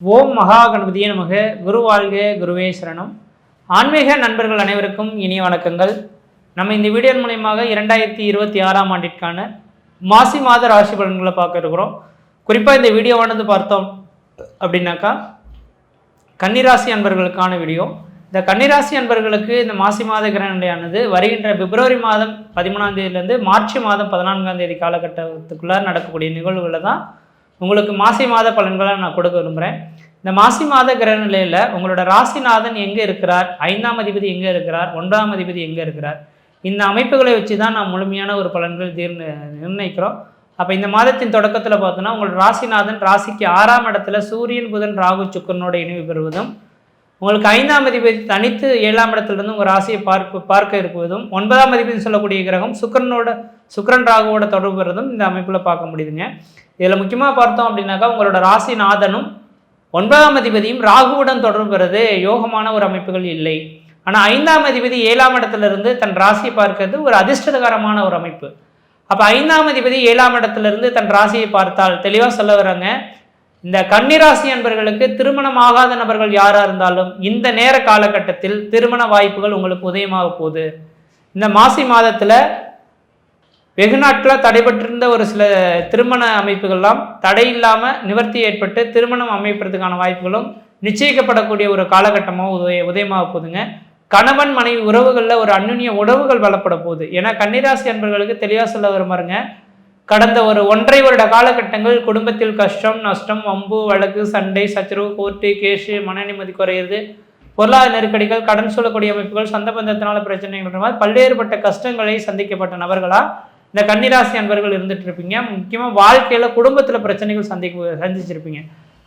ஓம் மகா கணபதியே நமக. குரு வாழ்க, குருவே சரணம். ஆன்மீக நண்பர்கள் அனைவருக்கும் இனிய வணக்கங்கள். நம்ம இந்த வீடியோ மூலயமாக 2026ஆம் ஆண்டிற்கான மாசி மாத ராசி பலன்களை பார்க்க இருக்கிறோம். குறிப்பாக இந்த வீடியோவானது பார்த்தோம் அப்படின்னாக்கா கன்னிராசி அன்பர்களுக்கான வீடியோ. இந்த கன்னிராசி அன்பர்களுக்கு இந்த மாசி மாத கிரகநிலையானது வருகின்ற பிப்ரவரி மாதம் 13ஆம் தேதியிலேருந்து மார்ச் மாதம் 14ஆம் தேதி காலகட்டத்துக்குள்ளே நடக்கக்கூடிய நிகழ்வுகளை தான் உங்களுக்கு மாசி மாத பலன்களை நான் கொடுக்க விரும்புகிறேன். இந்த மாசி மாத கிரக நிலையில் உங்களோட ராசிநாதன் எங்கே இருக்கிறார், 5ஆம் அதிபதி எங்கே இருக்கிறார், 9ஆம் அதிபதி எங்கே இருக்கிறார், இந்த அமைப்புகளை வச்சு தான் நான் முழுமையான ஒரு பலன்கள் நிர்ணயிக்கிறோம். அப்போ இந்த மாதத்தின் தொடக்கத்தில் பார்த்தோன்னா உங்களோட ராசிநாதன் ராசிக்கு 6ஆம் இடத்துல சூரியன், புதன், ராகு, சுக்கரனோட இணைவு பெறுவதும், உங்களுக்கு 5ஆம் அதிபதி தனித்து 7ஆம் இடத்துலேருந்து உங்கள் ராசியை பார்க்க இருப்பதும், 9ஆம் அதிபதி சொல்லக்கூடிய கிரகம் சுக்கரன் ராகுவோட தொடர்பு பெறுவதும் இந்த அமைப்பில் பார்க்க முடியுதுங்க. இதில் முக்கியமாக பார்த்தோம் அப்படின்னாக்கா உங்களோட ராசிநாதனும் 9ஆம் அதிபதியும் ராகுவுடன் தொடர்பு பெறுவது யோகமான ஒரு அமைப்புகள் இல்லை. ஆனால் 5ஆம் அதிபதி 7ஆம் இடத்துலேருந்து தன் ராசியை பார்க்கறது ஒரு அதிர்ஷ்டகரமான ஒரு அமைப்பு. அப்போ 5ஆம் அதிபதி 7ஆம் இடத்துலேருந்து தன் ராசியை பார்த்தால் தெளிவாக சொல்ல வராங்க, இந்த கன்னிராசி அன்பர்களுக்கு திருமணம் ஆகாத நபர்கள் யாராக இருந்தாலும் இந்த நேர காலகட்டத்தில் திருமண வாய்ப்புகள் உங்களுக்கு உதயமாக போகுது. இந்த மாசி மாதத்தில் வெகு நாட்களாக தடைபட்டிருந்த ஒரு சில திருமண அமைப்புகள்லாம் தடை இல்லாமல் நிவர்த்தி ஏற்பட்டு திருமணம் அமைப்பதற்கான வாய்ப்புகளும் நிச்சயிக்கப்படக்கூடிய ஒரு காலகட்டமாக உதயமாக போகுதுங்க. கணவன் மனைவி உறவுகளில் ஒரு அந்யுன்ய உறவுகள் வளப்பட போகுது. ஏன்னா கன்னிராசி அன்பர்களுக்கு தெளிவாக சொல்ல வருமாறுங்க, கடந்த ஒரு 1.5 வருட காலகட்டங்கள் குடும்பத்தில் கஷ்டம், நஷ்டம், வம்பு, வழக்கு, சண்டை, சச்சரவு, கோர்ட்டு, கேஷு, மன நிம்மதி குறையிறது, பொருளாதார நெருக்கடிகள், கடன் சொல்லக்கூடிய அமைப்புகள், சொந்த பந்தத்தினால பிரச்சனைகள் மாதிரி பல்வேறுபட்ட கஷ்டங்களை சந்திக்கப்பட்ட நபர்களாக இந்த கன்னிராசி அன்பர்கள் இருந்துட்டு இருப்பீங்க. முக்கியமாக வாழ்க்கையில் குடும்பத்தில் பிரச்சனைகள் சந்திச்சிருப்பீங்க.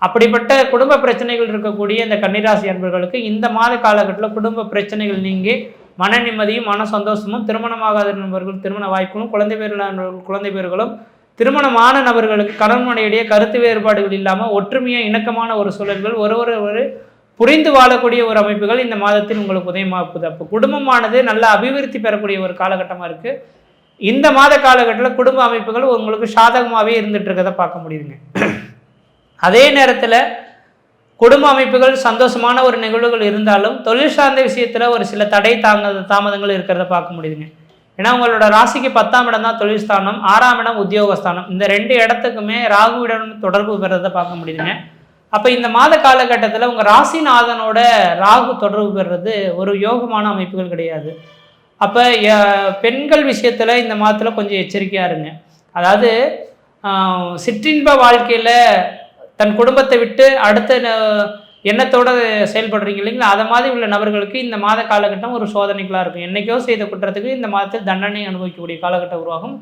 அப்படிப்பட்ட குடும்ப பிரச்சனைகள் இருக்கக்கூடிய இந்த கன்னிராசி அன்பர்களுக்கு இந்த மாத காலகட்டத்தில் குடும்ப பிரச்சனைகள் நீங்கி மன நிம்மதியும் மன சந்தோஷமும், திருமணமாகாத நபர்கள் திருமண வாய்ப்புகளும், குழந்தை பேரில்லாதவர்கள் குழந்தை பேர்களும், திருமணமான நபர்களுக்கு கணவன் மனைவிடையே கருத்து வேறுபாடுகள் இல்லாமல் ஒற்றுமையாக இணக்கமான ஒரு சூழல்கள், ஒரு புரிந்து வாழக்கூடிய ஒரு அமைப்புகள் இந்த மாதத்தில் உங்களுக்கு உதயமாகுது. அப்போ குடும்பமானது நல்ல அபிவிருத்தி பெறக்கூடிய ஒரு காலகட்டமாக இருக்குது. இந்த மாத காலகட்டத்தில் குடும்ப அமைப்புகள் உங்களுக்கு சாதகமாகவே இருந்துட்டு இருக்கிறத பார்க்க முடியுதுங்க. அதே நேரத்தில் குடும்ப அமைப்புகள் சந்தோஷமான ஒரு நிகழ்வுகள் இருந்தாலும் தொழில் சார்ந்த விஷயத்தில் ஒரு சில தாமதங்கள் இருக்கிறத பார்க்க முடியுதுங்க. ஏன்னா உங்களோட ராசிக்கு 10ஆம் இடம் தான் தொழில் ஸ்தானம், 6ஆம் இடம் உத்தியோகஸ்தானம். இந்த 2 இடத்துக்குமே ராகுவிடம் தொடர்பு பெறதை பார்க்க முடியுதுங்க. அப்போ இந்த மாத காலகட்டத்தில் உங்கள் ராசிநாதனோட ராகு தொடர்பு பெறுறது ஒரு யோகமான அமைப்புகள் கிடையாது. அப்போ பெண்கள் விஷயத்தில் இந்த மாதத்தில் கொஞ்சம் எச்சரிக்கையாக இருங்க. அதாவது சிற்றின்ப வாழ்க்கையில் தன் குடும்பத்தை விட்டு அடுத்த எண்ணத்தோடு செயல்படுறீங்க இல்லைங்களா, அதை மாதிரி உள்ள நபர்களுக்கு இந்த மாத காலகட்டம் ஒரு சோதனைகளாக இருக்கும். என்றைக்கோ செய்த குற்றத்துக்கு இந்த மாதத்தில் தண்டனை அனுபவிக்கக்கூடிய காலகட்டம் உருவாகும்.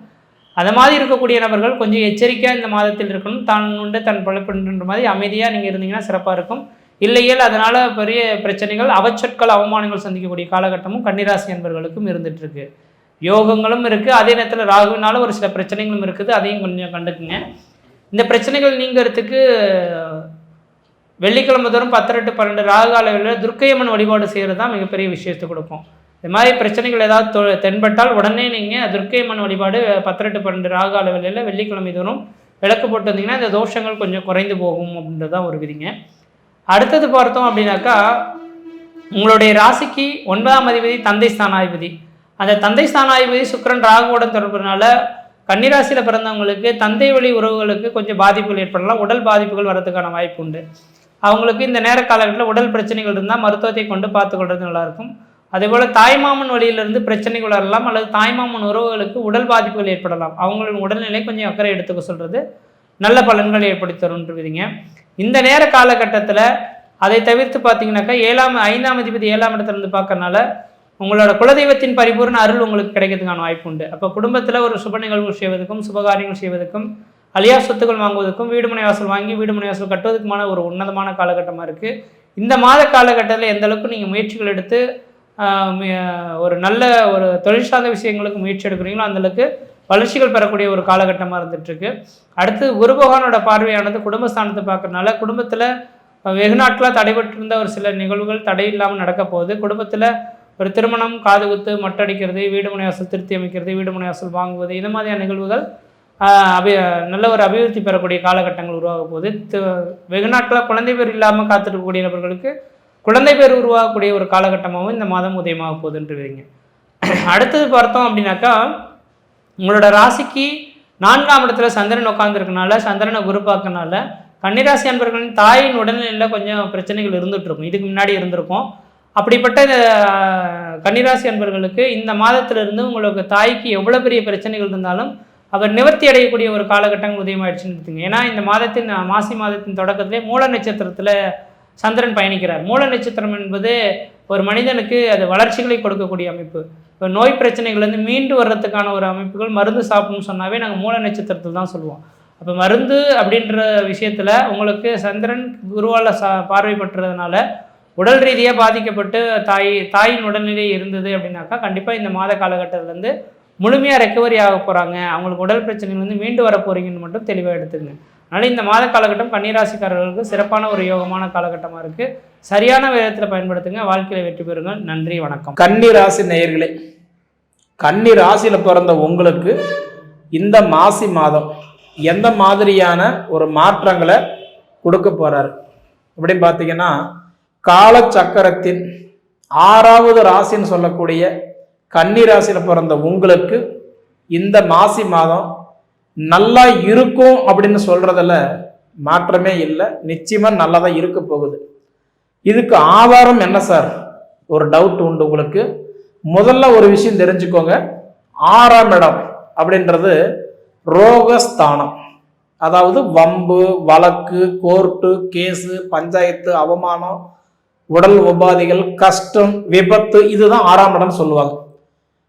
அதை மாதிரி இருக்கக்கூடிய நபர்கள் கொஞ்சம் எச்சரிக்கையாக இந்த மாதத்தில் இருக்கணும். தான் உண்டு தன் பழப்படுன்ற மாதிரி அமைதியாக நீங்கள் இருந்தீங்கன்னா சிறப்பாக இருக்கும். இல்லையேல் அதனால் பெரிய பிரச்சனைகள், அவச்சொற்கள், அவமானங்கள் சந்திக்கக்கூடிய காலகட்டமும் கன்னிராசி அன்பர்களுக்கும் இருந்துகிட்ருக்கு. யோகங்களும் இருக்குது, அதே நேரத்தில் ராகுவினால ஒரு சில பிரச்சனைகளும் இருக்குது. அதையும் கொஞ்சம் கண்டுக்குங்க. இந்த பிரச்சனைகள் நீங்கிறதுக்கு வெள்ளிக்கிழமை தோறும் 10 to 12 ராகு காலையில் துர்க்கையம்மன் வழிபாடு செய்கிறது தான் மிகப்பெரிய விஷயத்தை கொடுக்கும். இது மாதிரி பிரச்சனைகள் ஏதாவது தென்பட்டால் உடனே நீங்கள் துர்க்கையம்மன் வழிபாடு 10 to 12 ராகு காலையில் வெள்ளிக்கிழமை தோறும் விளக்கு போட்டு வந்தீங்கன்னா இந்த தோஷங்கள் கொஞ்சம் குறைந்து போகும் அப்படின்றது தான் ஒரு விதிங்க. அடுத்தது பார்த்தோம் அப்படின்னாக்கா உங்களுடைய ராசிக்கு 9ஆம் அதிபதி தந்தை ஸ்தானாதிபதி. அந்த தந்தை ஸ்தானாதிபதி சுக்கிரன் ராகுவுடன் தொடர்புனால கன்னிராசியில் பிறந்தவங்களுக்கு தந்தை வழி உறவுகளுக்கு கொஞ்சம் பாதிப்புகள் ஏற்படலாம். உடல் பாதிப்புகள் வரதுக்கான வாய்ப்பு உண்டு. அவங்களுக்கு இந்த நேர காலகட்டத்தில் உடல் பிரச்சனைகள் இருந்தால் மருத்துவத்தை கொண்டு பார்த்துக்கொள்வது நல்லாயிருக்கும். அதேபோல் தாய்மாமன் வழியிலிருந்து பிரச்சனைகள் வரலாம், அல்லது தாய்மாமன் உறவுகளுக்கு உடல் பாதிப்புகள் ஏற்படலாம். அவங்களின் உடல்நிலை கொஞ்சம் அக்கறை எடுத்துக்க சொல்கிறது நல்ல பலன்களை ஏற்படுத்தி தரும்ன்றதுங்க. இந்த நேர காலகட்டத்தில் அதை தவிர்த்து பார்த்தீங்கன்னாக்கா 5ஆம் அதிபதி 7ஆம் இடத்துலேருந்து பார்க்கறனால உங்களோட குலதெய்வத்தின் பரிபூர்ண அருள் உங்களுக்கு கிடைக்கிறதுக்கான வாய்ப்பு உண்டு. அப்போ குடும்பத்தில் ஒரு சுப நிகழ்வு செய்வதற்கும், சுபகாரியங்கள் செய்வதற்கும், அழியா சொத்துக்கள் வாங்குவதற்கும், வீடுமனை வாசல் வாங்கி வீடுமனை வாசல் கட்டுவதற்குமான ஒரு உன்னதமான காலகட்டமாக இருக்குது. இந்த மாத காலகட்டத்தில் எந்த அளவுக்கு நீங்கள் முயற்சிகள் எடுத்து ஒரு நல்ல ஒரு தொழில் சார்ந்த விஷயங்களுக்கு முயற்சி எடுக்கிறீங்களோ அந்தளவுக்கு வளர்ச்சிகள் பெறக்கூடிய ஒரு காலகட்டமாக இருந்துகிட்ருக்கு. அடுத்து குரு பகவானோட பார்வையானது குடும்பஸ்தானத்தை பார்க்கறதுனால குடும்பத்தில் வெகு நாட்களாக தடைபட்டிருந்த ஒரு சில நிகழ்வுகள் தடை இல்லாமல் நடக்க போகுது. குடும்பத்தில் ஒரு திருமணம், காது குத்து, மொட்டடிக்கிறது, வீடு மனை வாசல் திருத்தி அமைக்கிறது, வீடு மனை வாசல் வாங்குவது, இது மாதிரியான நிகழ்வுகள் நல்ல ஒரு அபிவிருத்தி பெறக்கூடிய காலகட்டங்கள் உருவாக போகுது. வெகு நாட்களாக குழந்தை பேர் இல்லாமல் காத்திருக்கக்கூடிய நபர்களுக்கு குழந்தை பேர் உருவாகக்கூடிய ஒரு காலகட்டமாகவும் இந்த மாதம் உதயமாக போகுதுன்றீங்க. அடுத்தது பார்த்தோம் அப்படின்னாக்கா, உங்களோட ராசிக்கு 4ஆம் இடத்துல சந்திரன் உட்காந்துருக்கனால, சந்திரனை குரு பார்க்கறனால கன்னிராசி அன்பர்களின் தாயின் உடல்நிலையில் கொஞ்சம் பிரச்சனைகள் இருந்துகிட்ருக்கும். இதுக்கு முன்னாடி இருந்திருக்கும். அப்படிப்பட்ட கன்னிராசி அன்பர்களுக்கு இந்த மாதத்திலிருந்து உங்களுக்கு தாய்க்கு எவ்வளோ பெரிய பிரச்சனைகள் இருந்தாலும் அவர் நிவர்த்தி அடையக்கூடிய ஒரு காலகட்டங்கள் உதயமாயிடுச்சுன்னு எடுத்துங்க. ஏன்னா இந்த மாதத்தின் மாசி மாதத்தின் தொடக்கத்திலே மூல நட்சத்திரத்தில் சந்திரன் பயணிக்கிறார். மூல நட்சத்திரம் என்பது ஒரு மனிதனுக்கு அது வளர்ச்சிகளை கொடுக்கக்கூடிய அமைப்பு. இப்போ நோய் பிரச்சனைகள்லேருந்து மீண்டு வர்றதுக்கான ஒரு அமைப்புகள், மருந்து சாப்பிடணும்னு சொன்னாவே நாங்கள் மூல நட்சத்திரத்தில் தான் சொல்லுவோம். அப்போ மருந்து அப்படின்ற விஷயத்தில் உங்களுக்கு சந்திரன் குருவால் பார்வை பெற்றதுனால உடல் ரீதியாக பாதிக்கப்பட்டு தாயின் உடல்நிலை இருந்தது அப்படின்னாக்கா கண்டிப்பாக இந்த மாத காலகட்டத்திலேருந்து முழுமையாக ரெக்கவரி ஆக போகிறாங்க, அவங்களுக்கு உடல் பிரச்சனைகள் மீண்டு வர போகிறீங்கன்னு மட்டும் தெளிவாக எடுத்துங்க. அதனால் இந்த மாத காலகட்டம் கன்னிராசிக்காரர்களுக்கு சிறப்பான ஒரு யோகமான காலகட்டமாக இருக்குது. சரியான விதத்தில் பயன்படுத்துங்க, வாழ்க்கையில் வெற்றி பெறுங்கள். நன்றி, வணக்கம். கன்னிராசி நேயர்களே, கன்னிராசியில் பிறந்த உங்களுக்கு இந்த மாசி மாதம் எந்த மாதிரியான ஒரு மாற்றங்களை கொடுக்க போறாரு அப்படின்னு பார்த்தீங்கன்னா, காலச்சக்கரத்தின் 6வது ராசின்னு சொல்லக்கூடிய கன்னிராசியில் பிறந்த உங்களுக்கு இந்த மாசி மாதம் நல்லா இருக்கும் அப்படின்னு சொல்றதுல மாற்றமே இல்லை. நிச்சயமா நல்லதா இருக்க போகுது. இதுக்கு ஆதாரம் என்ன சார்? ஒரு டவுட் உண்டு உங்களுக்கு. முதல்ல ஒரு விஷயம் தெரிஞ்சுக்கோங்க. 6ஆம் இடம் அப்படின்றது ரோகஸ்தானம். அதாவது வம்பு, வழக்கு, கோர்ட்டு, கேஸு, பஞ்சாயத்து, அவமானம், உடல் உபாதைகள், கஷ்டம், விபத்து, இதுதான் 6ஆம் இடம் சொல்லுவாங்க.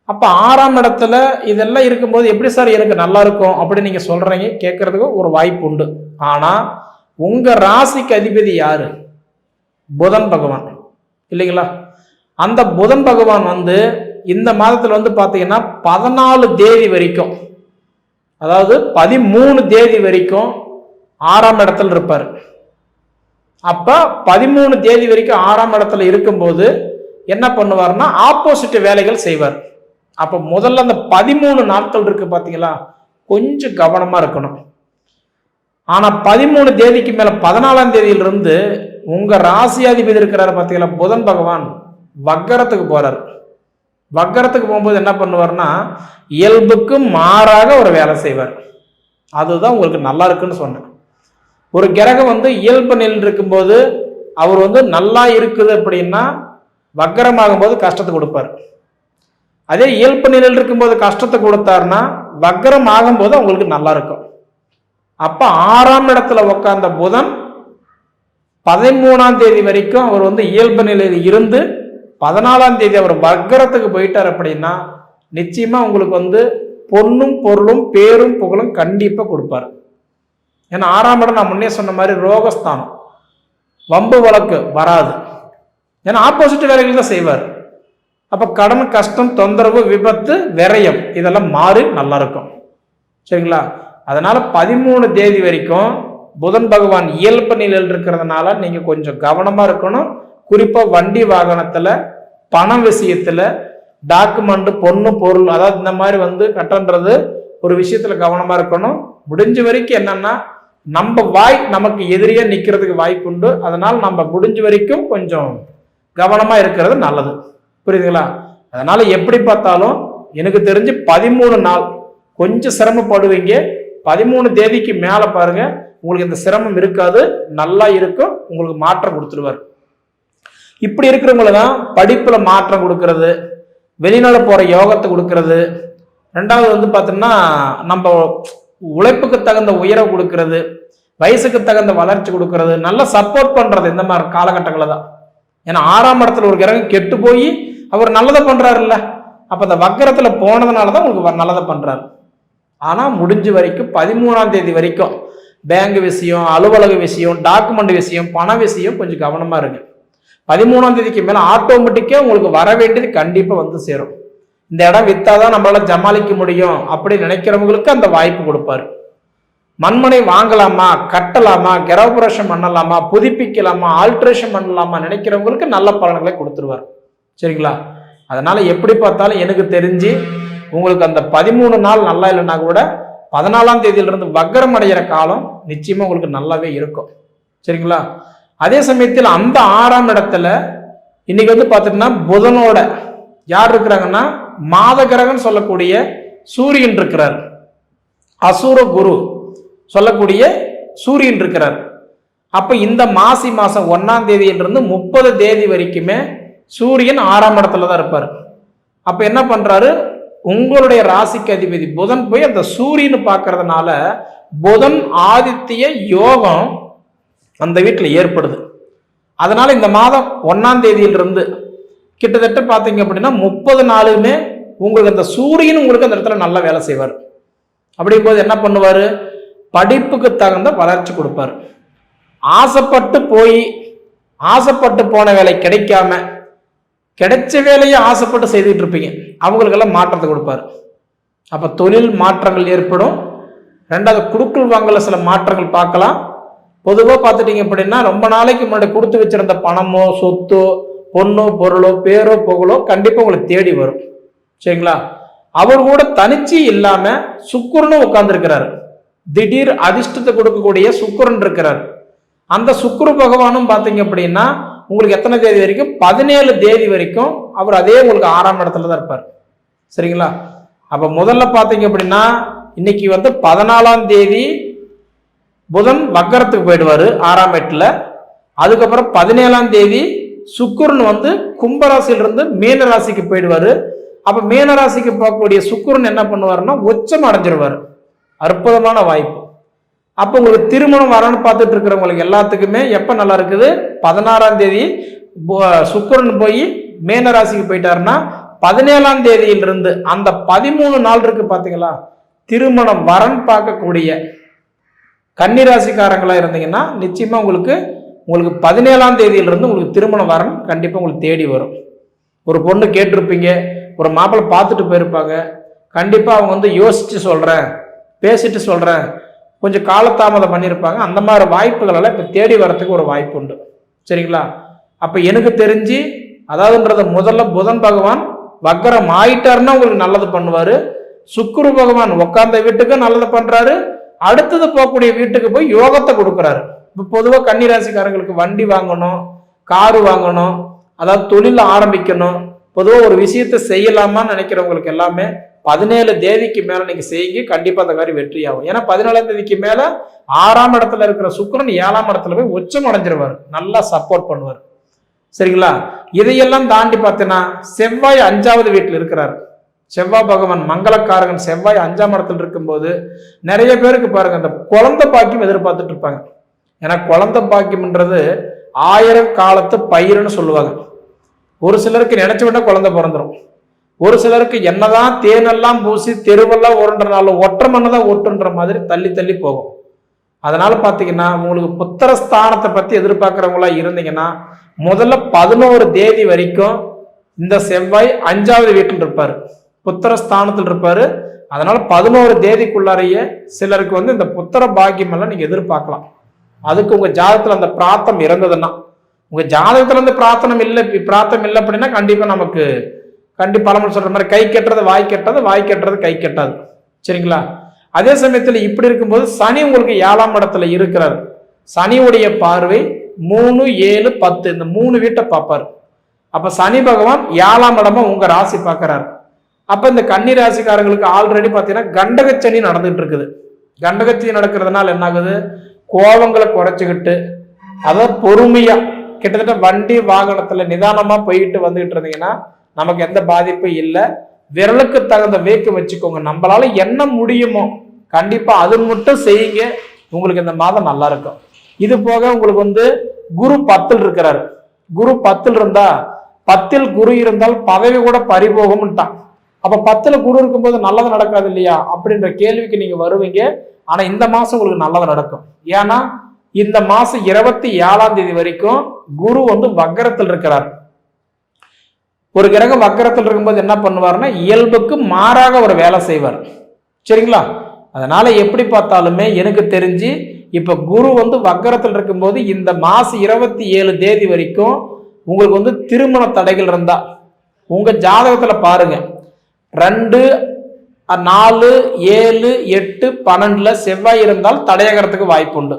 அப்ப 6ஆம் இடத்துல இதெல்லாம் இருக்கும்போது எப்படி சார் எனக்கு நல்லா இருக்கும் அப்படின்னு நீங்க சொல்றீங்க, கேட்கறதுக்கு ஒரு வாய்ப்பு உண்டு. ஆனா உங்க ராசிக்கு அதிபதி யாரு? புதன் பகவான் இல்லைங்களா? அந்த புதன் பகவான் இந்த மாதத்துல பாத்தீங்கன்னா 14 தேதி வரைக்கும், அதாவது 13 தேதி வரைக்கும் 6ஆம் இடத்துல இருப்பாரு. அப்ப 13 தேதி வரைக்கும் 6ஆம் இடத்துல இருக்கும்போது என்ன பண்ணுவார்னா ஆப்போசிட் வேலைகள் செய்வார். அப்ப முதல்ல அந்த 13 நாட்கள் இருக்கு பாத்தீங்களா, கொஞ்சம் கவனமா இருக்கணும். ஆனா 13 தேதிக்கு மேல 14ஆம் தேதியிலிருந்து உங்க ராசியாதிபதி இருக்கிறாரு பாத்தீங்களா, புதன் பகவான் வக்கரத்துக்கு போறாரு. வக்கரத்துக்கு போகும்போது என்ன பண்ணுவார்னா இயல்புக்கு மாறாக ஒரு வேலை செய்வார். அதுதான் உங்களுக்கு நல்லா இருக்குன்னு சொன்னேன். ஒரு கிரகம் இயல்பு நிலையில் இருக்கும்போது அவர் நல்லா இருக்குது அப்படின்னா வக்கரமாகும் போது கஷ்டத்தை கொடுப்பார். அதே இயல்பு நிலையில் இருக்கும்போது கஷ்டத்தை கொடுத்தாருன்னா வக்கரம் ஆகும்போது அவங்களுக்கு நல்லா இருக்கும். அப்ப 6ஆம் இடத்துல உட்கார்ந்த புதன் 13ஆம் தேதி வரைக்கும் அவர் இயல்பு நிலையில் இருந்து 14ஆம் தேதி அவர் வக்கரத்துக்கு போயிட்டார் அப்படின்னா நிச்சயமா உங்களுக்கு பொன்னும் பொருளும் பேரும் புகழும் கண்டிப்பா கொடுப்பாரு. ஏன்னா 6ஆம் இடம் நான் முன்னே சொன்ன மாதிரி ரோகஸ்தானம், வம்பு வழக்கு வராது. ஏன்னா ஆப்போசிட் வேலைகள் தான் செய்வார். அப்ப கடன், கஷ்டம், தொந்தரவு, விபத்து, விரயம் இதெல்லாம் மாறி நல்லா இருக்கும். சரிங்களா? அதனால 13 தேதி வரைக்கும் புதன் பகவான் இயல்பு நிலையில் இருக்கிறதுனால நீங்க கொஞ்சம் கவனமா இருக்கணும். குறிப்பா வண்டி வாகனத்துல, பண விஷயத்துல, டாக்குமெண்ட், பொண்ணு பொருள், அதாவது இந்த மாதிரி கட்டன்றது ஒரு விஷயத்துல கவனமா இருக்கணும். முடிஞ்ச வரைக்கும் என்னன்னா நம்ம வாய் நமக்கு எதிரியா நிக்கிறதுக்கு வாய்ப்பு உண்டு. அதனால நம்ம முடிஞ்ச வரைக்கும் கொஞ்சம் கவனமா இருக்கிறது நல்லது. புரியுதுங்களா? அதனால எப்படி பார்த்தாலும் எனக்கு தெரிஞ்சு 13 நாள் கொஞ்சம் சிரமப்படுவீங்க. 13 தேதிக்கு மேல பாருங்க உங்களுக்கு இந்த சிரமம் இருக்காது, நல்லா இருக்கும், உங்களுக்கு மாற்றம் கொடுத்துருவார். இப்படி இருக்கிறவங்கள தான் படிப்புல மாற்றம் கொடுக்கறது, வெளிநாடு போற யோகத்தை கொடுக்கறது, ரெண்டாவது பார்த்தோம்னா நம்ம உழைப்புக்கு தகுந்த உயர்வு கொடுக்கறது, வயசுக்கு தகுந்த வளர்ச்சி கொடுக்கறது, நல்லா சப்போர்ட் பண்றது இந்த மாதிரி காலகட்டங்களில் தான். ஏன்னா 6ஆம் இடத்துல ஒரு கிரகம் கெட்டு போய் அவர் நல்லதை பண்றாருல்ல, அப்ப அந்த வக்கரத்துல போனதுனாலதான் உங்களுக்கு நல்லதை பண்றாரு. ஆனா முடிஞ்ச வரைக்கும் 13ஆம் தேதி வரைக்கும் பேங்க் விஷயம், அலுவலக விஷயம், டாக்குமெண்ட் விஷயம், பண விஷயம் கொஞ்சம் கவனமா இருக்கு. 13ஆம் தேதிக்கு மேல ஆட்டோமேட்டிக்கா உங்களுக்கு வர வேண்டியது கண்டிப்பா சேரும். இந்த இடம் வித்தாதான் நம்மளால ஜமாளிக்க முடியும் அப்படி நினைக்கிறவங்களுக்கு அந்த வாய்ப்பு கொடுப்பாரு. மண்மனை வாங்கலாமா, கட்டலாமா, கிரகப்பிரவேசம் பண்ணலாமா, புதுப்பிக்கலாமா, ஆல்ட்ரேஷன் பண்ணலாமா நினைக்கிறவங்களுக்கு நல்ல பலன்களை கொடுத்துருவார். சரிங்களா? அதனால எப்படி பார்த்தாலும் எனக்கு தெரிஞ்சு உங்களுக்கு அந்த 13 நாள் நல்லா இல்லைன்னா கூட 14ஆம் தேதியிலிருந்து வக்கரம் அடைகிற காலம் நிச்சயமா உங்களுக்கு நல்லாவே இருக்கும். சரிங்களா? அதே சமயத்தில் அந்த 6ஆம் இடத்துல இன்னைக்கு வந்து பார்த்துட்டீங்கன்னா புதனோட யார் இருக்கிறாங்கன்னா மாத கிரகம்னு சொல்லக்கூடிய சூரியன் இருக்கிறார். அசுர குரு சொல்லக்கூடிய சூரியன் இருக்கிறார். அப்ப இந்த மாசம் 1ஆம் தேதியிலிருந்து 30 தேதி வரைக்குமே சூரியன் 6ஆம் இடத்துல தான் இருப்பார். அப்ப என்ன பண்றாரு, உங்களுடைய ராசிக்கு அதிபதி புதன் போய் அந்த சூரியன் பார்க்கறதுனால புதன் ஆதித்ய யோகம் அந்த வீட்டில் ஏற்படுது. அதனால இந்த மாதம் 1ஆம் தேதியிலிருந்து கிட்டத்தட்ட பார்த்தீங்க அப்படின்னா 30 நாளுமே உங்களுக்கு அந்த சூரியன் உங்களுக்கு அந்த இடத்துல நல்லா வேலை செய்வார். அப்படிங்கும்போது என்ன பண்ணுவார், படிப்புக்கு தகுந்த வளர்ச்சி கொடுப்பார். ஆசைப்பட்டு போன வேலை கிடைக்காம கிடைச்ச வேலையை ஆசைப்பட்டு செய்துட்டு இருப்பீங்க, அவங்களுக்கெல்லாம் மாற்றத்தை கொடுப்பார். அப்போ தொழில் மாற்றங்கள் ஏற்படும். ரெண்டாவது குடுக்கல் வாங்கல சில மாற்றங்கள் பார்க்கலாம். பொதுவாக பார்த்துட்டீங்க அப்படின்னா ரொம்ப நாளைக்கு முன்னாடி கொடுத்து வச்சிருந்த பணமோ சொத்தோ பொண்ணோ பொருளோ பேரோ புகழோ கண்டிப்பாக உங்களுக்கு தேடி வரும். சரிங்களா? அவர் கூட தனிச்சு இல்லாம சுக்கிரனும் உட்கார்ந்துருக்கிறார். திடீர் அதிர்ஷ்டத்தை கொடுக்கக்கூடிய சுக்கிரன் இருக்கிறார். அந்த சுக்கிர பகவானும் பார்த்தீங்க அப்படின்னா உங்களுக்கு எத்தனை தேதி வரைக்கும், 17 தேதி வரைக்கும் அவர் அதே உங்களுக்கு 6ஆம் இடத்துல தான் இருப்பார். சரிங்களா? அப்ப முதல்ல பார்த்தீங்க அப்படின்னா இன்னைக்கு வந்து 14ஆம் தேதி புதன் வக்கரத்துக்கு போயிடுவாரு 6ஆம் இடத்துல. அதுக்கப்புறம் 17ஆம் தேதி சுக்கிரன் வந்து கும்பராசியிலிருந்து மீன ராசிக்கு போயிடுவாரு. அப்ப மீன ராசிக்கு போகக்கூடிய சுக்கிரன் என்ன பண்ணுவாருன்னா உச்சம் அடைஞ்சிருவாரு. அற்புதமான வாய்ப்பு. அப்போ உங்களுக்கு திருமணம் வரணும்னு பார்த்துட்டு இருக்கிறவங்களுக்கு எல்லாத்துக்குமே எப்ப நல்லா இருக்குது, 16ஆம் தேதி சுக்கிரன் போய் மீன ராசிக்கு போயிட்டாருன்னா 17ஆம் தேதியிலிருந்து அந்த 13 நாள் இருக்கு பாத்தீங்களா, திருமணம் வரன் பார்க்கக்கூடிய கன்னிராசிக்காரங்களா இருந்தீங்கன்னா நிச்சயமா உங்களுக்கு 17ஆம் தேதியிலிருந்து உங்களுக்கு திருமணம் வரன் கண்டிப்பா உங்களுக்கு தேடி வரும். ஒரு பொண்ணு கேட்டிருப்பீங்க, ஒரு மாப்பிள்ளை பார்த்துட்டு போயிருப்பாங்க. கண்டிப்பா அவங்க வந்து யோசிச்சு சொல்றேன், பேசிட்டு சொல்றேன், கொஞ்சம் காலதாமதம் பண்ணியிருப்பாங்க. அந்த மாதிரி வாய்ப்புகள் எல்லாம் இப்ப தேடி வரத்துக்கு ஒரு வாய்ப்பு உண்டு. சரிங்களா? அப்ப எனக்கு தெரிஞ்சு அதாவதுன்றது முதல்ல புதன் பகவான் வக்கரம் ஆயிட்டாருன்னா உங்களுக்கு நல்லது பண்ணுவாரு. சுக்கிர பகவான் உட்கார்ந்த வீட்டுக்கு நல்லது பண்றாரு. அடுத்தது போகக்கூடிய வீட்டுக்கு போய் யோகத்தை கொடுக்குறாரு. இப்போ பொதுவாக கன்னிராசிக்காரங்களுக்கு வண்டி வாங்கணும், காரு வாங்கணும், அதாவது தொழில் ஆரம்பிக்கணும், பொதுவாக ஒரு விஷயத்தை செய்யலாமான்னு நினைக்கிறவங்களுக்கு எல்லாமே 17 தேதிக்கு மேல நீங்க செய்யுங்க, கண்டிப்பா அந்த காரியம் வெற்றி ஆகும். ஏன்னா 14ஆம் தேதிக்கு மேல 6ஆம் இடத்துல இருக்கிற சுக்கிரன் 7ஆம் இடத்துல போய் உச்சம் அடைஞ்சிருவார், நல்லா சப்போர்ட் பண்ணுவார். சரிங்களா? இதையெல்லாம் தாண்டி பார்த்தீங்கன்னா செவ்வாய் 5ஆவது வீட்டில் இருக்கிறார். செவ்வாய் பகவான் மங்களக்காரகன் செவ்வாய் 5ஆம் இடத்துல இருக்கும்போது நிறைய பேருக்கு பாருங்க அந்த குழந்தை பாக்கியம் எதிர்பார்த்துட்டு இருப்பாங்க. ஏன்னா குழந்தை பாக்கியம்ன்றது 1000 காலத்து பயிருன்னு சொல்லுவாங்க. ஒரு சிலருக்கு நினைச்ச விட குழந்தை பிறந்துடும். ஒரு சிலருக்கு என்னதான் தேனெல்லாம் பூசி தெருவெல்லாம் உருண்டனாலும் ஒற்றை மண்ணதான் ஒட்டுன்ற மாதிரி தள்ளி தள்ளி போகும். அதனால பாத்தீங்கன்னா உங்களுக்கு புத்திர ஸ்தானத்தை பத்தி எதிர்பார்க்கிறவங்களா இருந்தீங்கன்னா முதல்ல 11 தேதி வரைக்கும் இந்த செவ்வாய் 5ஆவது வீட்டில் இருப்பாரு, புத்திர ஸ்தானத்தில் இருப்பாரு. அதனால 11 தேதிக்குள்ளாரையே சிலருக்கு வந்து இந்த புத்திர பாக்கியம் எல்லாம் நீங்க எதிர்பார்க்கலாம். அதுக்கு உங்க ஜாதகத்துல அந்த பிரார்த்தம் இருந்ததுன்னா, உங்க ஜாதகத்துல இருந்து பிரார்த்தம் இல்லை அப்படின்னா கண்டிப்பா நமக்கு பலமுறை சொல்ற மாதிரி கை கெட்டுறது வாய் கெட்டது, வாய் கெட்டுறது கை கெட்டாது. சரிங்களா? அதே சமயத்துல இப்படி இருக்கும்போது சனி உங்களுக்கு 7ஆம் இடத்துல இருக்கிறார். சனியுடைய பார்வை 3, 7, 10 இந்த 3 வீட்டை பார்ப்பாரு. அப்ப சனி பகவான் 7ஆம் இடமா உங்க ராசி பார்க்கிறார். அப்ப இந்த கன்னி ராசிக்காரங்களுக்கு ஆல்ரெடி பாத்தீங்கன்னா கண்டகச்சனி நடந்துட்டு இருக்குது. கண்டகச்சனி நடக்கிறதுனால என்ன ஆகுது, கோபங்களை குறைச்சிக்கிட்டு அதாவது பொறுமையா கிட்டத்தட்ட வண்டி வாகனத்துல நிதானமா போயிட்டு வந்துகிட்டு இருந்தீங்கன்னா நமக்கு எந்த பாதிப்பும் இல்லை. விரலுக்கு தகுந்த வேக்கு வச்சுக்கோங்க. நம்மளால என்ன முடியுமோ கண்டிப்பா அது மட்டும் செய்யுங்க. உங்களுக்கு இந்த மாதம் நல்லா இருக்கும். இது போக உங்களுக்கு வந்து குரு 10ல் இருக்கிறாரு. குரு 10ல் இருந்தா 10ல் குரு இருந்தால் பதவி கூட பறிபோகும்ட்டான். அப்ப 10ல் குரு இருக்கும்போது நல்லது நடக்காது இல்லையா அப்படின்ற கேள்விக்கு நீங்க வருவீங்க. ஆனா இந்த மாசம் உங்களுக்கு நல்லது நடக்கும். ஏன்னா இந்த மாசம் 27ஆம் தேதி வரைக்கும் குரு வந்து வக்கரத்தில் இருக்கிறார். ஒரு கிரகம் வக்கரத்தில் இருக்கும்போது என்ன பண்ணுவார்னா இயல்புக்கு மாறாக ஒரு வேலை செய்வார். சரிங்களா? அதனால எப்படி பார்த்தாலுமே எனக்கு தெரிஞ்சு இப்ப குரு வந்து வக்கரத்தில் இருக்கும்போது இந்த மாசம் 27 தேதி வரைக்கும் உங்களுக்கு வந்து திருமண தடைகள் இருந்தா உங்க ஜாதகத்துல பாருங்க 2, 4, 7, 8, 12 செவ்வாய் இருந்தால் தடையாகிறதுக்கு வாய்ப்பு உண்டு.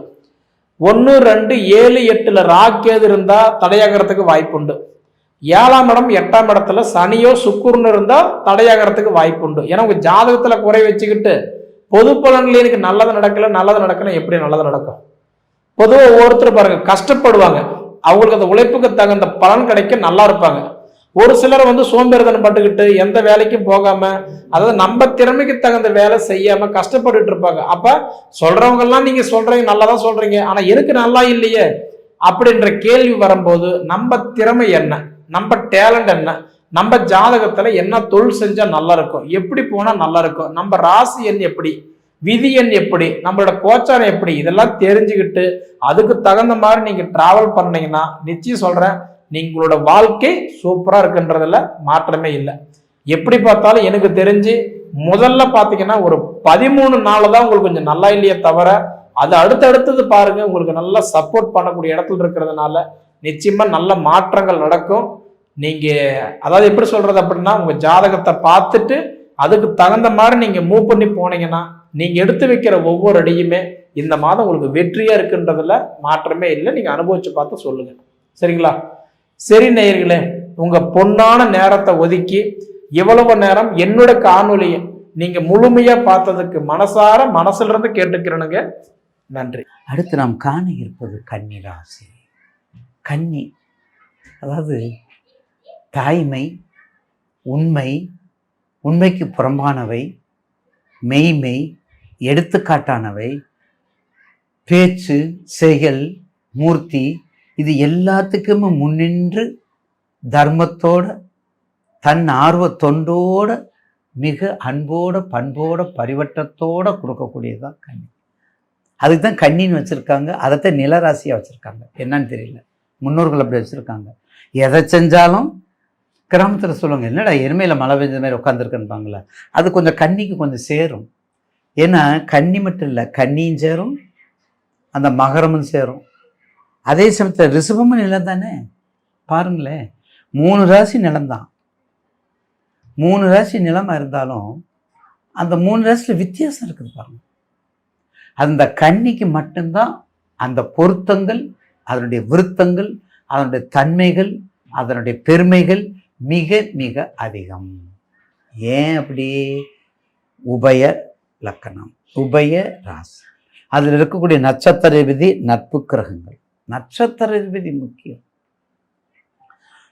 1, 2, 7, 8 ராக்கேது இருந்தா தடையாகிறதுக்கு வாய்ப்பு உண்டு. 7ஆம் இடம் 8ஆம் இடத்துல சனியோ சுக்குர்னு இருந்தா தடையாகிறதுக்கு வாய்ப்பு உண்டு. ஏன்னா உங்க ஜாதகத்துல குறை வச்சுக்கிட்டு பொது பலன்ல எனக்கு நல்லது நடக்கல எப்படி நல்லது நடக்கும்? பொதுவாக ஒவ்வொருத்தர் பாருங்க கஷ்டப்படுவாங்க, அவங்களுக்கு அந்த உழைப்புக்கு தகுந்த பலன் கிடைக்க நல்லா இருப்பாங்க. ஒரு சிலர் சோம்பேறித்தனம் பட்டுக்கிட்டு எந்த வேலைக்கும் போகாம, அதாவது நம்ம திறமைக்கு தகுந்த வேலை செய்யாம கஷ்டப்பட்டுட்டு இருப்பாங்க. அப்ப சொல்றவங்க எல்லாம் நீங்க சொல்றீங்க நல்லாதான் சொல்றீங்க, ஆனா எனக்கு நல்லா இல்லையே அப்படின்ற கேள்வி வரும்போது நம்ம திறமை என்ன, நம்ம டேலண்ட் என்ன, நம்ம ஜாதகத்துல என்ன தொழில் செஞ்சா நல்லா இருக்கும், எப்படி போனா நல்லா இருக்கும், நம்ம ராசி எண் எப்படி, விதி எண் எப்படி, நம்மளோட கோச்சாரம் எப்படி, இதெல்லாம் தெரிஞ்சுக்கிட்டு அதுக்கு தகுந்த மாதிரி நீங்க டிராவல் பண்ணீங்கன்னா நிச்சயம் சொல்றேன் நீங்களோட வாழ்க்கை சூப்பரா இருக்குன்றதுல மாற்றமே இல்லை. எப்படி பார்த்தாலும் எனக்கு தெரிஞ்சு முதல்ல பாத்தீங்கன்னா ஒரு 13 நாள் தான் உங்களுக்கு கொஞ்சம் நல்லா இல்லையே தவிர, அது அடுத்தடுத்தது பாருங்க உங்களுக்கு நல்லா சப்போர்ட் பண்ணக்கூடிய இடத்துல இருக்கிறதுனால நிச்சயமா நல்ல மாற்றங்கள் நடக்கும். நீங்க அதாவது எப்படி சொல்றது அப்படின்னா, உங்க ஜாதகத்தை பார்த்துட்டு அதுக்கு தகுந்த மாதிரி நீங்க மூவ் பண்ணி போனீங்கன்னா நீங்க எடுத்து வைக்கிற ஒவ்வொரு அடியுமே இந்த மாதம் உங்களுக்கு வெற்றியா இருக்குன்றதுல மாற்றமே இல்லை. நீங்க அனுபவிச்சு பார்த்து சொல்லுங்க. சரிங்களா? சரி நேயர்களே, உங்க பொன்னான நேரத்தை ஒதுக்கி இவ்வளவு நேரம் என்னோட காணொலியை நீங்க முழுமையா பார்த்ததுக்கு மனசுல இருந்து கேட்டுக்கிறேனுங்க. நன்றி. அடுத்து நாம் காண இருப்பது கன்னி ராசி. கன்னி அதாவது தாய்மை, உண்மை, உண்மைக்கு புறம்பானவை, மெய்மை, எடுத்துக்காட்டானவை, பேச்சு, செயல், மூர்த்தி, இது எல்லாத்துக்குமே முன்னின்று தர்மத்தோட தன் ஆர்வ தொண்டோட மிக அன்போட பண்போட பரிவட்டத்தோட கொடுக்கக்கூடியதுதான் கன்னி. அதுக்கு தான் கன்னின்னு வச்சுருக்காங்க. அதைத்தான் நிலராசியாக வச்சுருக்காங்க. என்னன்னு தெரியல, முன்னோர்கள் அப்படி வச்சுருக்காங்க. எதை செஞ்சாலும் கிராமத்தில் சொல்லுவாங்க, என்னடா எருமையில் மழை பெஞ்ச மாதிரி உட்காந்துருக்குன்பாங்களே, அது கொஞ்சம் கன்னிக்கு கொஞ்சம் சேரும். ஏன்னா கன்னி மட்டும் இல்லை, கன்னியும் சேரும், அந்த மகரமும் சேரும். அதே சமயத்தில் ரிஷபமும் நிலம் தானே. பாருங்களேன், 3 ராசி நிலம்தான். 3 ராசி நிலமாக இருந்தாலும் அந்த 3 ராசியில் வித்தியாசம் இருக்குது பாருங்க. அந்த கன்னிக்கு மட்டும்தான் அந்த பொருத்தங்கள், அதனுடைய விருத்தங்கள், அதனுடைய தன்மைகள், அதனுடைய பெருமைகள் மிக மிக அதிகம். ஏன் அப்படி? உபய லக்கணம், உபய ராசி, அதில் இருக்கக்கூடிய நட்சத்திர விதி, நட்பு கிரகங்கள். நட்சத்திர விதி முக்கியம்.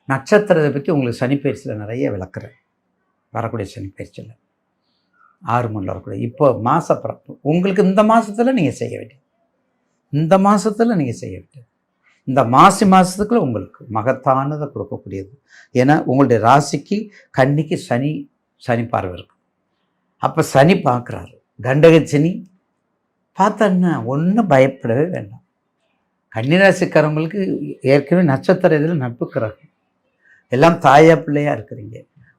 நட்சத்திரத்தை பற்றி உங்களுக்கு சனிப்பயிற்சியில் நிறைய விளக்குறேன். வரக்கூடிய சனிப்பயிற்சியில் 6 மணியில் வரக்கூடிய இப்போ மாசப்பிறப்பு உங்களுக்கு இந்த மாதத்தில் நீங்கள் செய்ய வேண்டியது, இந்த மாதத்தில் நீங்கள் செய்ய வேண்டியது, இந்த மாதத்துக்குள்ள உங்களுக்கு மகத்தானதை கொடுக்கக்கூடியது. ஏன்னா உங்களுடைய ராசிக்கு கன்னிக்கு சனி பார்வை இருக்கு. அப்போ சனி பார்க்குறாரு, கண்டக சனி பார்த்தோன்னா ஒன்றும் பயப்படவே வேண்டாம். கன்னிராசிக்காரங்களுக்கு ஏற்கனவே நட்சத்திர இதில் நட்பு கிரகம், எல்லாம் தாயா பிள்ளையாக இருக்கிறீங்க.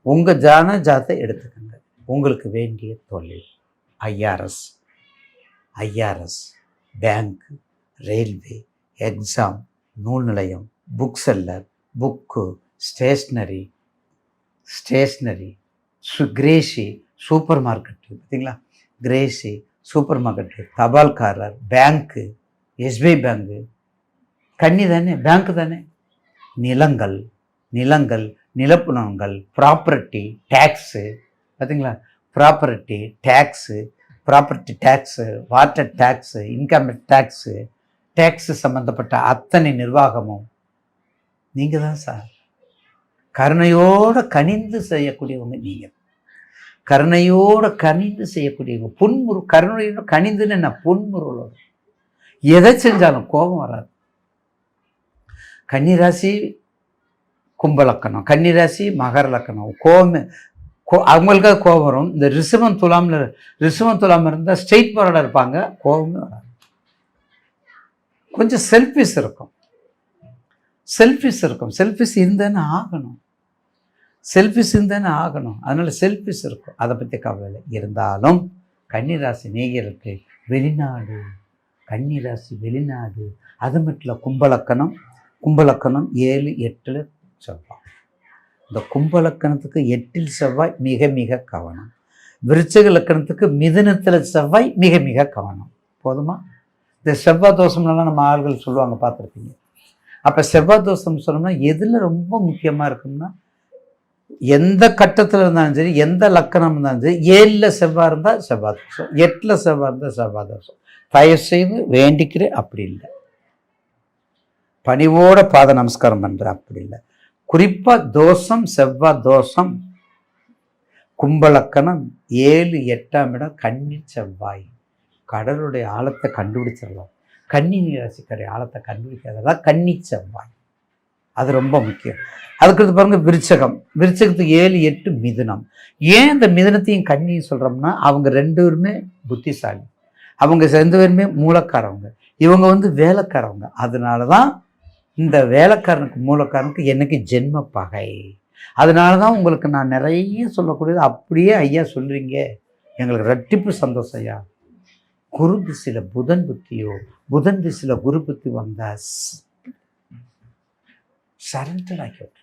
உங்கள் ஜாதகத்தை எடுத்துக்கோங்க. உங்களுக்கு வேண்டிய தொழில் ஐஆர்எஸ், பேங்க், ரயில்வே, எக்ஸாம், நூல் நிலையம், book seller, book, stationery, Crazy, super market, பார்த்தீங்களா, கிரேசி, சூப்பர் மார்க்கெட்டு, தபால்காரர், பேங்க்கு, எஸ்பிஐ பேங்கு, கன்னி தானே, பேங்க்கு தானே. நிலங்கள், நிலப்புலங்கள், ப்ராப்பர்ட்டி டேக்ஸு, பார்த்தீங்களா, property tax, water tax, income tax சம்மந்தப்பட்ட அத்தனை நிர்வாகமும் நீங்கள் தான் சார். கருணையோடு கனிந்து செய்யக்கூடியவங்க நீங்கள். கருணையோடு கனிந்து செய்யக்கூடியவங்க. கருணையோடு கனிந்துன்னு என்ன, புன்முறுவலோடு எதை செஞ்சாலும் கோபம் வராது. கன்னிராசி கும்பலக்கணம், கன்னிராசி மகர லக்கணம், அவங்களுக்காக கோபம் வரும். இந்த ரிஷபம் துலாம் இருந்தால் ஸ்ட்ரெயிட் ஃபார்வர்டாக இருப்பாங்க, கோபமே வராது. கொஞ்சம் செல்ஃபிஷ் இருக்கும். செல்ஃபிஷ் இருந்தானே ஆகணும். அதனால செல்ஃபிஷ் இருக்கும். அதை பற்றி கவலை இல்லை. இருந்தாலும் கன்னிராசி நேயருக்கு வெளிநாடு, அது மட்டும் இல்லை, கும்பலக்கணம் 7, 8 செவ்வாய். இந்த கும்பலக்கணத்துக்கு 8 செவ்வாய் மிக மிக கவனம். விருச்சிக லக்கணத்துக்கு மிதுனத்தில் செவ்வாய் மிக மிக கவனம். போதுமா? இந்த செவ்வாய் தோஷம்லாம் நம்ம ஆள்கள் சொல்லுவாங்க, பார்த்துருப்பீங்க. அப்போ செவ்வாய் தோஷம் சொன்னோம்னா எதில் ரொம்ப முக்கியமாக இருக்கும்னா, எந்த கட்டத்தில் இருந்தாலும் சரி, எந்த லக்கணம் இருந்தாலும் சரி, 7ல் செவ்வாய் இருந்தால் செவ்வாய் தோஷம், 8ல் செவ்வாய் இருந்தால் செவ்வாய் தோஷம். தயவு செய்து வேண்டிக்கிறேன், அப்படி இல்லை. பணிவோட பாத நமஸ்காரம் பண்ணுறேன், அப்படி இல்லை. குறிப்பாக தோஷம், செவ்வாய் தோஷம், கும்பலக்கணம், 7, 8ஆம் இடம், கன்னி செவ்வாய். கடலுடைய ஆழத்தை கண்டுபிடிச்சிடலாம். கன்னி ராசிக்காரிய ஆழத்தை கண்டுபிடிக்காததான் கன்னி செவ்வாய். அது ரொம்ப முக்கியம். அதுக்கு பாருங்க விருச்சகம். விருச்சகத்துக்கு 7, 8 மிதுனம். ஏன் இந்த மிதுனத்தையும் கன்னியும் சொல்கிறோம்னா, அவங்க 2 பேருமே புத்திசாலி, அவங்க 2 பேருமே மூலக்காரவங்க, இவங்க வேலைக்காரவங்க. அதனால தான் இந்த வேலைக்காரனுக்கு மூலக்காரனுக்கு எனக்கு ஜென்ம பகை. அதனால தான் உங்களுக்கு நான் நிறைய சொல்லக்கூடியது அப்படியே ஐயா சொல்கிறீங்க, எங்களுக்கு ரெட்டிப்பு சந்தோஷம் ஐயா. குரு திசையில் புதன் புத்தியோ, புதன் திசையில் குரு புத்தி வந்தால் சரண்டர் ஆக்கி விட்டு.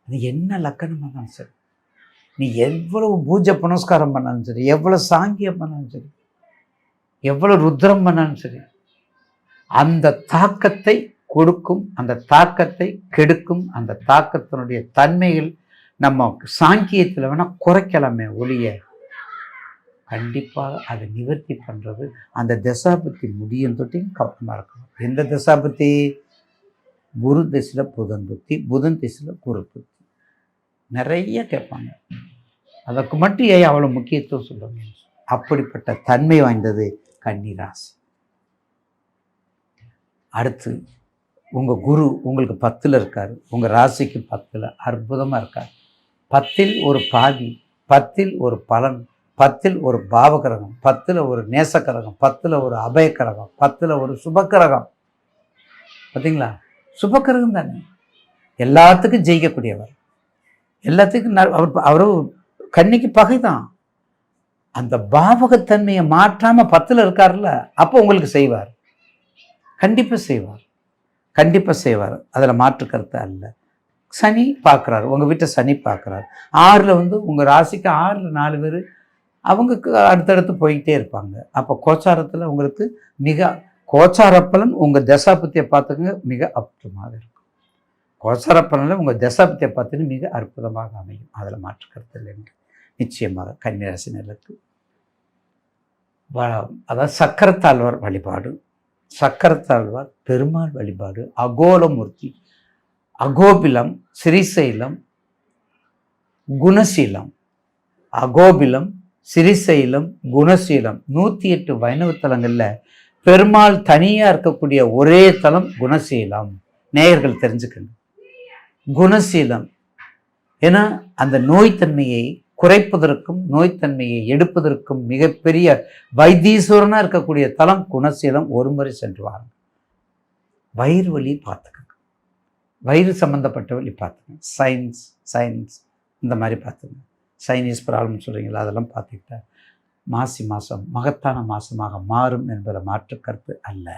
அது என்ன லக்கணம் பண்ணாலும் சரி, நீ எவ்வளவு பூஜை புனஸ்காரம் பண்ணாலும் சரி, எவ்வளோ சாங்கியம் பண்ணாலும் சரி, எவ்வளோ ருத்ரம் பண்ணாலும் சரி, அந்த தாக்கத்தை கொடுக்கும், அந்த தாக்கத்தை கெடுக்கும். அந்த தாக்கத்தினுடைய தன்மைகள் நம்ம சாங்கியத்தில் வேணால் குறைக்கலாமே ஒழிய, கண்டிப்பாக அதை நிவர்த்தி பண்ணுறது அந்த தசாபத்தி முடியும் தொட்டியும் கவனமாக இருக்கணும். எந்த தசாபத்தி? குரு திசையில் புதன் புத்தி, புதன் திசையில் குரு புத்தி. நிறைய கேட்பாங்க, அதற்கு மட்டும் ஏன் அவ்வளோ முக்கியத்துவம் சொல்லுவாங்க? அப்படிப்பட்ட தன்மை வாய்ந்தது கன்னி ராசி. அடுத்து உங்கள் குரு உங்களுக்கு 10ல் இருக்கார், உங்கள் ராசிக்கு 10ல் அற்புதமாக இருக்கார். 10ல் ஒரு பாதி, 10ல் ஒரு பலன், 10ல் ஒரு பாவகிரகம், 10ல் ஒரு நேசக்கிரகம், 10ல் ஒரு அபயக்கிரகம், 10ல் ஒரு சுபக்கிரகம். பார்த்தீங்களா? சுபக்கிரகம் தானே, எல்லாத்துக்கும் ஜெயிக்கக்கூடியவர், எல்லாத்துக்கும் அவரும் கன்னிக்கு பகை தான். அந்த பாவகத்தன்மையை மாற்றாமல் 10ல் இருக்கார்ல, அப்போ உங்களுக்கு செய்வார், கண்டிப்பாக செய்வார், கண்டிப்பாக செய்வார். அதில் மாற்று கருத்து அல்ல. சனி பார்க்குறாரு, உங்கள் வீட்டை சனி பார்க்குறாரு. 6ல் உங்கள் ராசிக்கு 6ல் 4 பேர் அவங்க அடுத்தடுத்து போய்கிட்டே இருப்பாங்க. அப்போ கோச்சாரத்தில் உங்களுக்கு மிக கோச்சார பலன் உங்கள் தசாபத்தியை பார்த்துங்க மிக அற்புதமாக இருக்கும். கோச்சார பலனில் உங்கள் தசாபத்தியை பார்த்துன்னு மிக அற்புதமாக அமையும். அதில் மாற்று கருத்து இல்லைங்க. நிச்சயமாக கன்னிராசினருக்கு அதாவது சக்கரத்தாழ்வார் வழிபாடு, சக்கரத்தாழ்வார் பெருமாள் வழிபாடு, அகோலமூர்த்தி, அகோபிலம், சிறிசைலம், குணசீலம், அகோபிலம், சிறிசைலம், குணசீலம், 108 வைணவ தலங்களில் பெருமாள் தனியாக இருக்கக்கூடிய ஒரே தலம் குணசீலம். நேயர்கள் தெரிஞ்சுக்கணும், குணசீலம். ஏன்னா அந்த நோய்த்தன்மையை குறைப்பதற்கும் நோய்த்தன்மையை எடுப்பதற்கும் மிகப்பெரிய வைத்தீஸ்வரனாக இருக்கக்கூடிய தலம் குணசீலம். ஒரு முறை சென்று வாருங்க. வயிறு வலி பார்த்துக்கோங்க, வயிறு சம்மந்தப்பட்ட வலி பார்த்துக்கங்க, சைன்ஸ் இந்த மாதிரி பார்த்துங்க. சைனீஸ் ப்ராப்ளம் சொல்கிறீங்களா, அதெல்லாம் பார்த்துக்கிட்டா மாசி மாதம் மகத்தான மாதமாக மாறும் என்பதில் மாற்று கருத்து அல்ல.